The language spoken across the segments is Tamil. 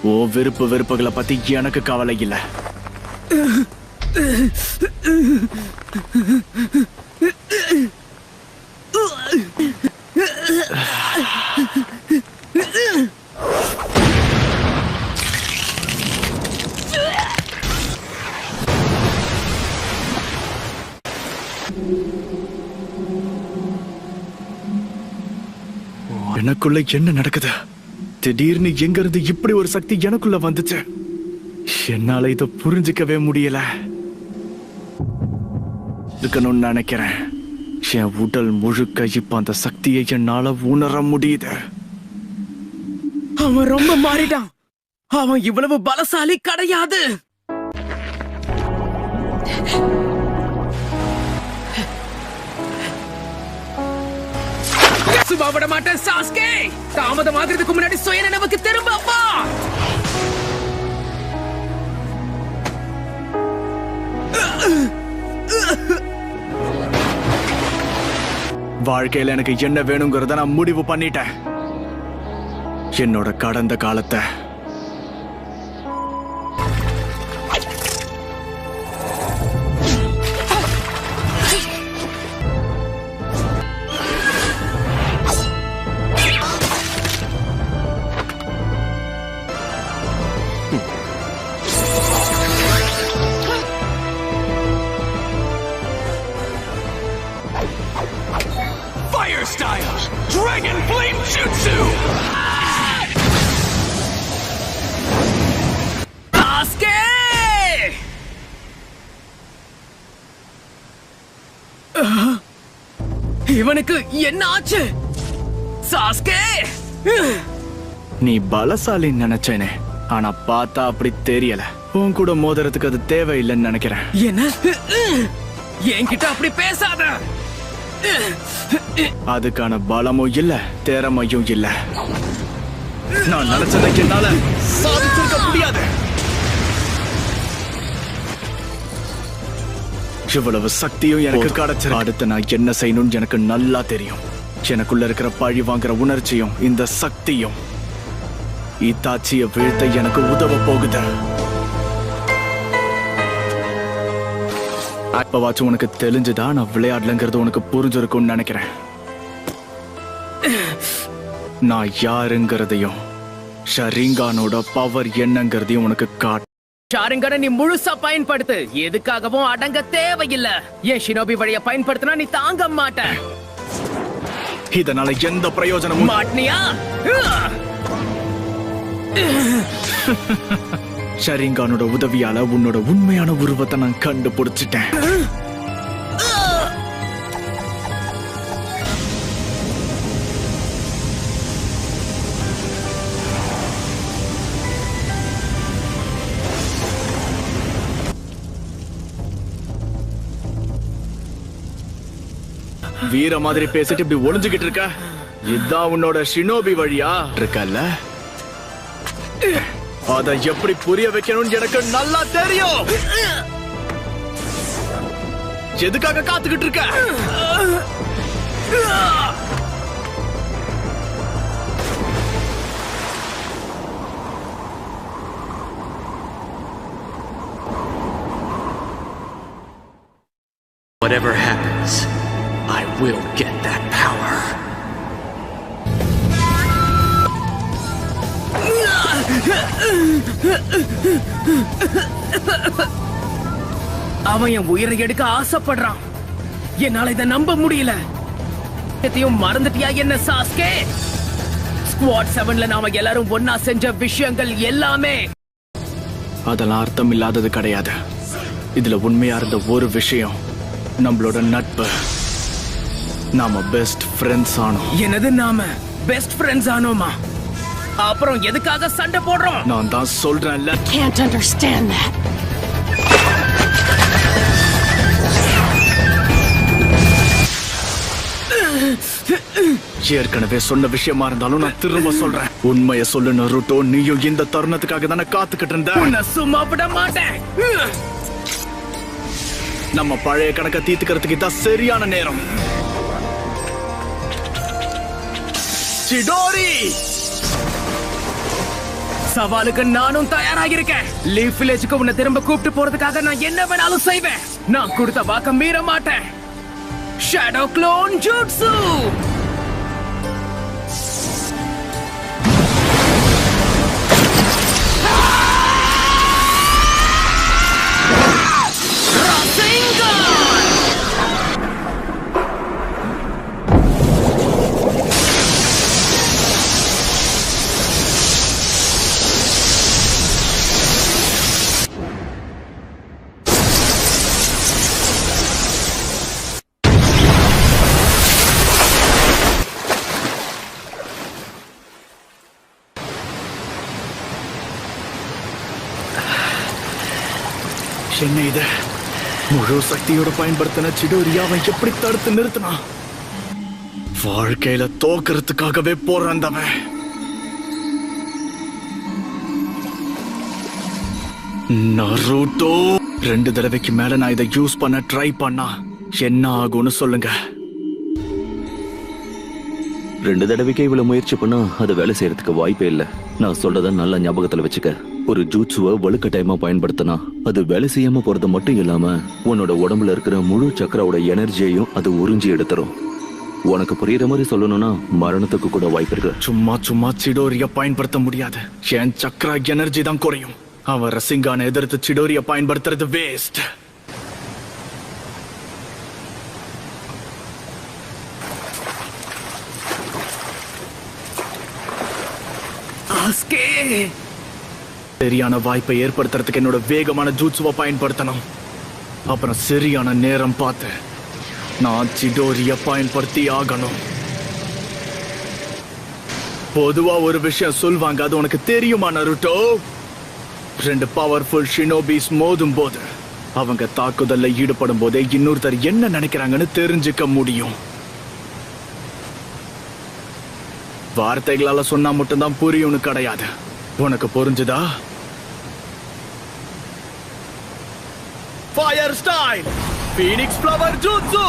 ஓ வெறுப்புகளை பத்தி எனக்கு கவலை இல்ல. எனக்குள்ள என்ன நடக்குது? திடீர்னு எங்க இருந்து இப்படி ஒரு சக்தி எனக்குள்ள வந்துச்சு. என்னால இத புரிஞ்சுக்கவே முடியல. இருக்கணும்னு நினைக்கிறேன். என் உடல் முழுக்க இப்ப அந்த சக்தியை என்னால உணர முடியுது. அவன் ரொம்ப மாறிட்டான். அவன் இவ்வளவு பலசாலி கிடையாது. சும்மா விட மாட்டேன் சாஸ்கே. தாமதமாகிறதுக்கு முன்னாடி சுய நினைவுக்கு திரும்ப வா. வாழ்க்கையில எனக்கு என்ன வேணுங்கிறத நான் முடிவு பண்ணிட்டேன். என்னோட கடந்த காலத்தை Style Dragon Flame Jutsu! Sasuke! இவனுக்கு என்ன ஆச்சு? சாஸ்கே! நீ பலசாலின்னு நினைச்சேனே, ஆனா பார்த்தா அப்படி தெரியல. உன் கூட மோதிரத்துக்கு அது தேவையில்லைன்னு நினைக்கிறேன். என்ன? என்கிட்ட அப்படி பேசாத. அதுக்கான பலமும் இல்ல, திறமையும் இல்ல. நான் நினைச்சதை என்னால சாதிச்சிருக்க முடியாது. இவ்வளவு சக்தியும் எனக்கு கிடைச்சிருக்கு. அடுத்து நான் என்ன செய்யணும்னு எனக்கு நல்லா தெரியும். எனக்குள்ள இருக்கிற பழி வாங்குற உணர்ச்சியும் இந்த சக்தியும் இத்தாச்சிய வீழ்த்த எனக்கு உதவ போகுது. அப்பவாச்சும் உனக்கு தெரிஞ்சுதா நான் விளையாடலங்கிறது உனக்கு புரிஞ்சிருக்கும்னு நினைக்கிறேன். நான் யாருங்கிறதையும் ஷரிங்கானோட பவர் என்னங்கிறதையும் உனக்கு காட்டு. ஷாரிங்கனை நீ முழுசா பயன்படுத்து. எதுக்காகவும் அடங்க தேவையில்லை. என் ஷினோபி வழிய பயன்படுத்தினா நீ தாங்க மாட்ட. இதனால எந்த பிரயோஜனமும் மாட்டினியா? ஷரிங்கானோட உதவியால உன்னோட உண்மையான உருவத்தை நான் கண்டுபிடிச்சிட்டேன். வீர மாதிரி பேசிட்டு இப்படி ஒளிஞ்சுகிட்டு இருக்க. இதுதான் உன்னோட ஷினோபி வழியா இருக்கல்ல? அதை எப்படி புரிய வைக்கணும்னு எனக்கு நல்லா தெரியும். எதுக்காக காத்துக்கிட்டு இருக்க? Whatever happens, I will get that power. அவன் என் உயிரை எடுக்க ஆசைப்படுறான். என்னால இதை நம்ப முடியல. எதையும் மறந்துட்டியா என்ன சாஸ்கே? ஸ்குவாட் 7ல நாம எல்லாரும் ஒன்னா செஞ்ச விஷயங்கள் எல்லாமே அதெல்லாம் அர்த்தம் இல்லாதது கிடையாது. இதுல உண்மையா இருந்த ஒரு விஷயம் நம்மளோட நட்பு. நாம பெஸ்ட் ஃப்ரெண்ட்ஸ் ஆனோம். என்னது நாம பெஸ்ட் ஃப்ரெண்ட்ஸ் ஆனோமா? அப்புறம் எதுக்காக சண்டை போடுறோம்? நான் தான் சொல்றேன்ல. Can't understand that. ஏற்கனவே சொன்ன விஷயமா இருந்தாலும் நான் திரும்ப சொல்றேன். உண்மையை சொல்லு நருட்டோ. நீயும் இந்த தருணத்துக்காக தானே காத்துக்கிட்டு இருந்த. உன்னை சும்மா விட மாட்டேன். நம்ம பழைய கணக்கை தீர்த்துக்கிறதுக்கு இதான் சரியான நேரம். சிடோரி சவாலுக்கு நானும் தயாராகிருக்கேன். லீஃப் வில்லேஜுக்கு உன்னை திரும்ப கூப்பிட்டு போறதுக்காக நான் என்ன வேணாலும் செய்வேன். நான் கொடுத்த வாக்க மீற மாட்டேன். Shadow clone jutsu. என்ன இது? முழு சக்தியோட பயன்படுத்தின சிடோரியாவை எப்படி தடுத்து நிறுத்தினான்? வாழ்க்கையில தோக்கறதுக்காகவே போராண்டவன். நருட்டோ, 2 தடவைக்கு மேல நான் இதை யூஸ் பண்ண ட்ரை பண்ணா என்ன ஆகும்னு சொல்லுங்க. 2 தடவைக்கே இவ்வளவு முயற்சி பண்ணா அது வேலை செய்யறதுக்கு வாய்ப்பே இல்ல. நான் சொல்றத நல்ல ஞாபகத்துல வச்சுக்க. ஒரு ஜூட்சுவை வலுக்கட்டாயமா பயன்படுத்தினா அது வேலை செய்யாம போறது மட்டும் இல்லாம உன்னோட உடம்புல இருக்கிற முழு சக்கராவோட எனர்ஜியையும் அது உறிஞ்சி எடுத்துரும். உனக்கு புரியுற மாதிரி சொல்லணும்னா மரணத்துக்கு கூட வாய்ப்பு இருக்கு. சும்மா சிடோரியா பயன்படுத்த முடியாது. என் சக்கரா எனர்ஜி தான் குறையும். அவன் ரசிங்கான எதிர்த்து சிடோரியா பயன்படுத்துறது வேஸ்ட். சரியான வாய்ப்பை ஏற்படுத்துறதுக்கு என்னோட வேகமான ஜூட்சுவை பயன்படுத்தணும். அப்புறம் சரியான நேரம் பார்த்து நான் சிடோரிய பயன்படுத்தி ஆகணும். பொதுவா ஒரு விஷயம் சொல்வாங்க, அது உனக்கு தெரியுமா நருட்டோ? 2 பவர்ஃபுல் ஷினோபிஸ் மோதும் போது அவங்க தாக்குதல்ல ஈடுபடும் போதே இன்னொருத்தர் என்ன நினைக்கிறாங்கன்னு தெரிஞ்சுக்க முடியும். வார்த்தைகளால சொன்னா மட்டும்தான் புரியும்னு கிடையாது. உனக்கு புரிஞ்சுதா? Fire style phoenix flower jutsu.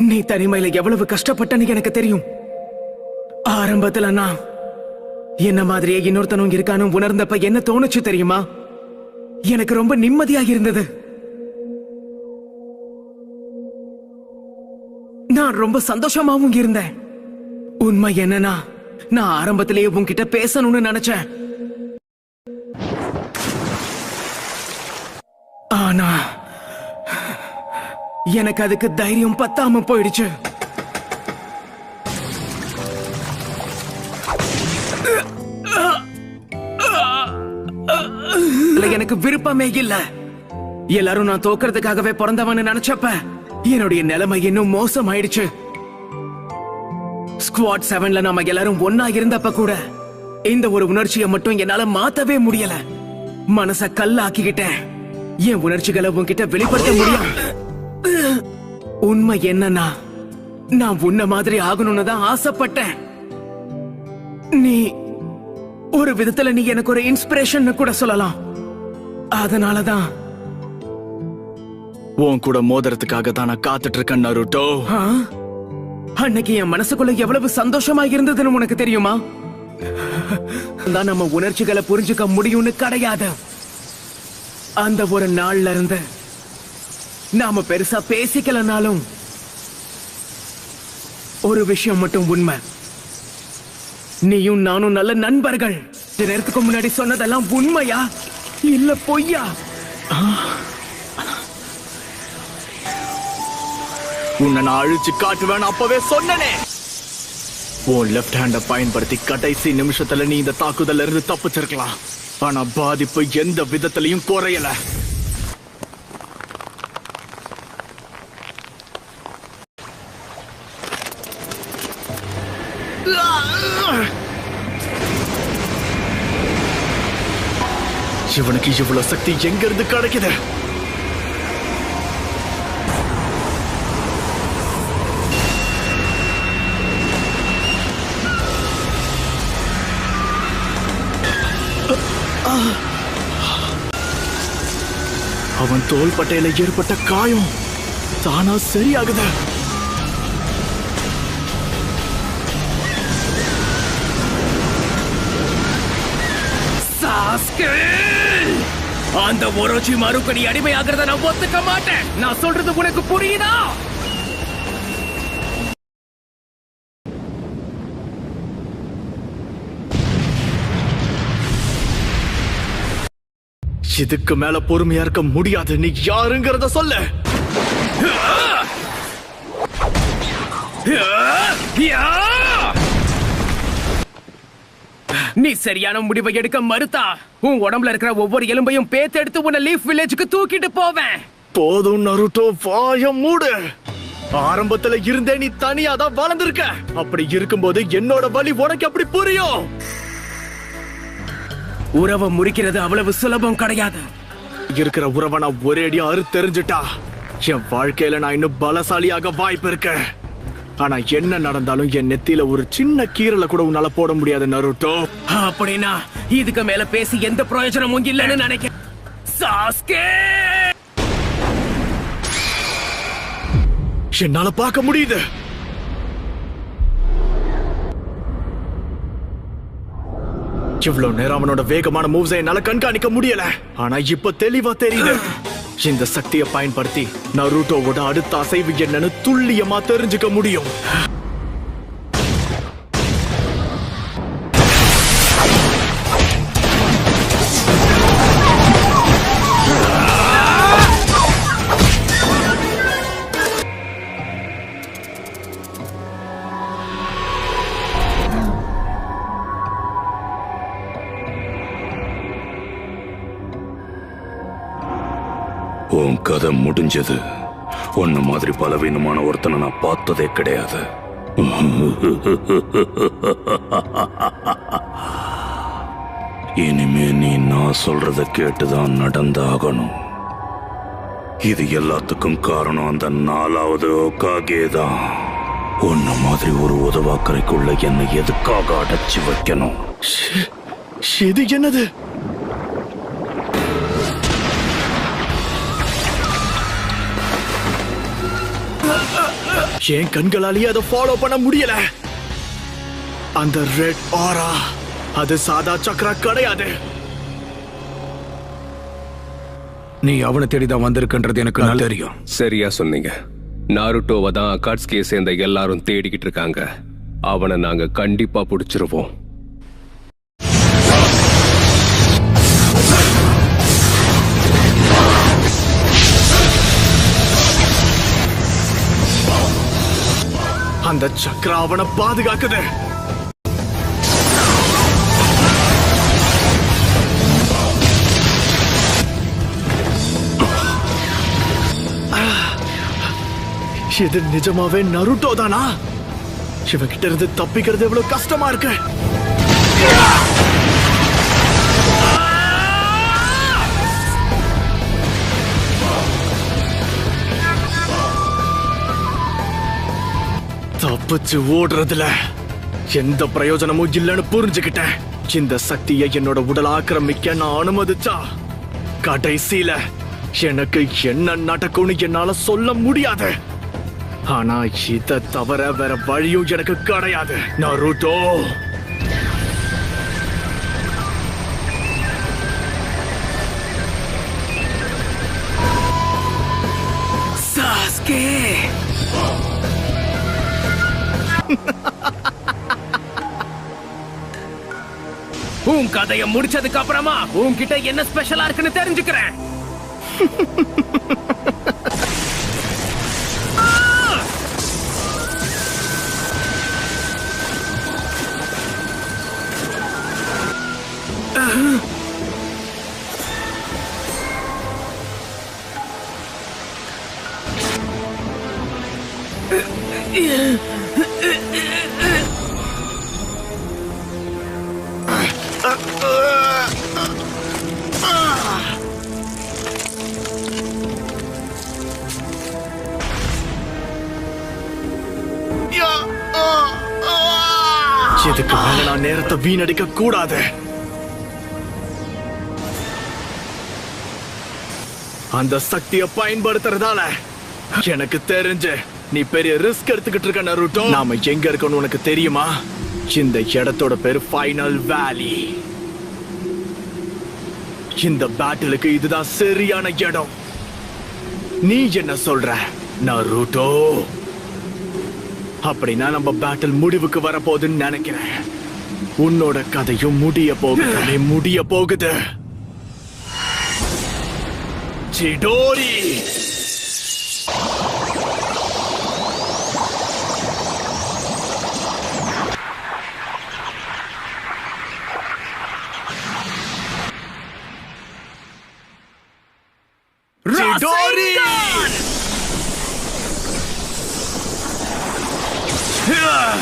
நீ தனிமையில எவ்வளவு கஷ்டப்பட்டன்னு எனக்கு தெரியும். ஆரம்பத்துல நான் என்ன மாதிரியே இன்னொருத்தனும் இருக்கானு உணர்ந்தப்ப என்ன தோணுச்சு தெரியுமா? எனக்கு ரொம்ப நிம்மதியாக இருந்தது. நான் ரொம்ப சந்தோஷமாவும் இருந்தேன். உண்மை என்னன்னா, நான் ஆரம்பத்திலேயே உன்கிட்ட பேசணும்னு நினைச்சேன். ஆனா எனக்கு அதுக்கு தைரியம் பத்தாம போயிடுச்சு. எனக்கு விருப்பமே இல்ல. எல்லாரும் நான் தோக்கிறதுக்காகவே பிறந்தவன்னு நினைச்சப்ப என்னுடைய நிலைமை இன்னும் மோசமாயிடுச்சு. ஸ்குவாட் 7ல நாம எல்லாரும் ஒன்னா இருந்தப்ப கூட இந்த ஒரு உணர்ச்சியை மட்டும் என்னால மாத்தவே முடியல. மனச கல்லாக்கிக்கிட்டேன். என் உணர்ச்சிகளை உன்கிட்ட வெளிப்படுத்த முடியும். உண்மை என்னன்னா, நான் உன்ன மாதிரி ஆகணும்னு தான் ஆசைப்பட்டேன். நீ ஒரு விதத்துல நீ எனக்கு ஒரு இன்ஸ்பிரேஷன் கூட சொல்லலாம். அதனாலதான் உன் கூட மோதிரத்துக்காக தான் நான் காத்துட்டு இருக்கேன் நருட்டோ. அன்னைக்கு என் மனசுக்குள்ள எவ்வளவு சந்தோஷமா இருந்ததுன்னு உனக்கு தெரியுமா? தான் நம்ம உணர்ச்சிகளை புரிஞ்சுக்க முடியும்னு கிடையாது. அந்த ஒரு நாள்ல இருந்து நாம பெருசா பேசிக்கலனாலும் ஒரு விஷயம் மட்டும் உண்மை. நீயும் நானும் நல்ல நண்பர்கள். நேரத்துக்கு முன்னாடி சொன்னதெல்லாம் உண்மையா இல்ல பொய்யா? உன்னை நான் அழிச்சு காட்டுவேன் அப்பவே சொன்னனே. உன் லெப்ட் ஹேண்ட பயன்படுத்தி கடைசி நிமிஷத்துல நீ இந்த தாக்குதல்ல இருந்து தப்பிச்சிருக்கலாம். ஆனா பாதிப்பு எந்த விதத்திலையும் குறையல. இவனுக்கு இவ்வளவு சக்தி எங்க இருந்து கிடைக்குது? அவன் தோல் பட்டையில ஏற்பட்ட காயம் தானா சரியாகுது. அந்த ஒரோச்சி மாருக்கு நீ அடிமையாகிறத நான் ஒத்துக்க மாட்டேன். நான் சொல்றது உனக்கு புரியுதா? இதுக்கு மேல பொறுமையா இருக்க முடியாது. நீ யாருங்கிறத சொல்ல. நீ சரியான முடிவை எடுக்க மறுத்தா உன் உடம்புல இருக்கிற ஒவ்வொரு எலும்பையும் பேத்தெடுத்து உன்னை லீஃப் வில்லேஜுக்கு தூக்கிட்டு போவேன். போதும் நருட்டோ, வாய மூடு. ஆரம்பத்துல இருந்தே நீ தனியா தான் வளர்ந்திருக்க. அப்படி இருக்கும்போது என்னோட வலி உனக்கு எப்படி புரியும்? உறவை முறிக்கிறது அவ்வளவு சுலபம் கிடையாது. இருக்கிற உறவை நான் ஒரே அடி தெரிஞ்சுட்டா என் வாழ்க்கையில நான் இன்னும் பலசாலியாக வாய்ப்பு இருக்கு. ஆனா என்ன நடந்தாலும் என் நெத்தியில ஒரு சின்ன கீரலை கூட உன்னால போட முடியாது நருட்டோ. அப்படின்னா இதுக்கு மேல பேசி எந்த பிரயோஜனமும் இல்லைன்னு நினைக்கிறேன். சாஸ்கே, என்னால பார்க்க முடியுது. இவ்வளவு நேரம் அவனோட வேகமான மூவ்ஸை என்னால கண்காணிக்க முடியல. ஆனா இப்ப தெளிவா தெரியுது. இந்த சக்தியை பயன்படுத்தி நருட்டோவோட அடுத்த அசைவு என்னன்னு துல்லியமா தெரிஞ்சுக்க முடியும். உன் கதை முடிஞ்சது. உன்ன மாதிரி பலவீனமான ஒருத்தனை நான் பார்த்ததே கிடையாது. இனிமே நீ நான் சொல்றத கேட்டுதான் நடந்தாகணும். இது எல்லாத்துக்கும் காரணம் அந்த 4வது ஹோகாகே தான். உன்ன மாதிரி ஒரு உதவாக்கரைக்குள்ள என்னை எதுக்காக அடைச்சு வைக்கணும்? இது என்னது? என் கண்களாலேயே அதை ஃபாலோ பண்ண முடியல. அந்த ரெட் ஆரா அது சாதா சக்கரா கிடையாது. நீ அவனை தேடிதான் வந்திருக்குன்றது எனக்கு நல்லா தெரியும். சரியா சொன்னீங்க. நாருட்டோவை தான் அகாட்ஸ்கியை சேர்ந்த எல்லாரும் தேடிக்கிட்டு இருக்காங்க. அவனை நாங்க கண்டிப்பா பிடிச்சிருவோம். அந்த சக்கரா அவனை பாதுகாக்குது. இது நிஜமாவே நருட்டோ தானா? இவகிட்ட இருந்து தப்பிக்கிறது எவ்வளவு கஷ்டமா இருக்கு. தப்பிச்சு ஓடுறதுல எந்த பிரயோஜனமும் இல்லைன்னு புரிஞ்சுக்கிட்டேன். இந்த சக்தியை என்னோட உடல் ஆக்கிரமிக்க நான் அனுமதிச்சா கடைசியில எனக்கு என்ன நடக்கும்னு என்னால சொல்ல முடியாது. ஆனா இதை தவிர வேற வழியும் எனக்கு கிடையாது. நருட்டோ, சாஸ்கே, உன் கதையை முடிச்சதுக்கு அப்புறமா உன்கிட்ட என்ன ஸ்பெஷலா இருக்குன்னு தெரிஞ்சுக்கிறேன். இதுக்கு மேல நான் நேரத்தை வீணடிக்க கூடாது. அந்த சக்தியை பயன்படுத்துறதால எனக்கு தெரிஞ்சு நீ பெரிய ரிஸ்க் எடுத்துக்கிட்டு இருக்க நருட்டோ. நாம எங்க இருக்கோம்னு உனக்கு தெரியுமா? இந்த இடத்தோட பேரு ஃபைனல் வேலி. இந்த பேட்டிலுக்கு இதுதான் சரியான இடம். நீ என்ன சொல்ற நருட்டோ? அப்படின்னா நம்ம பேட்டில் முடிவுக்கு வரப்போகுதுன்னு நினைக்கிறேன். உன்னோட கதையும் முடிய போகுது சிடோரி. சிடோரி! Ugh!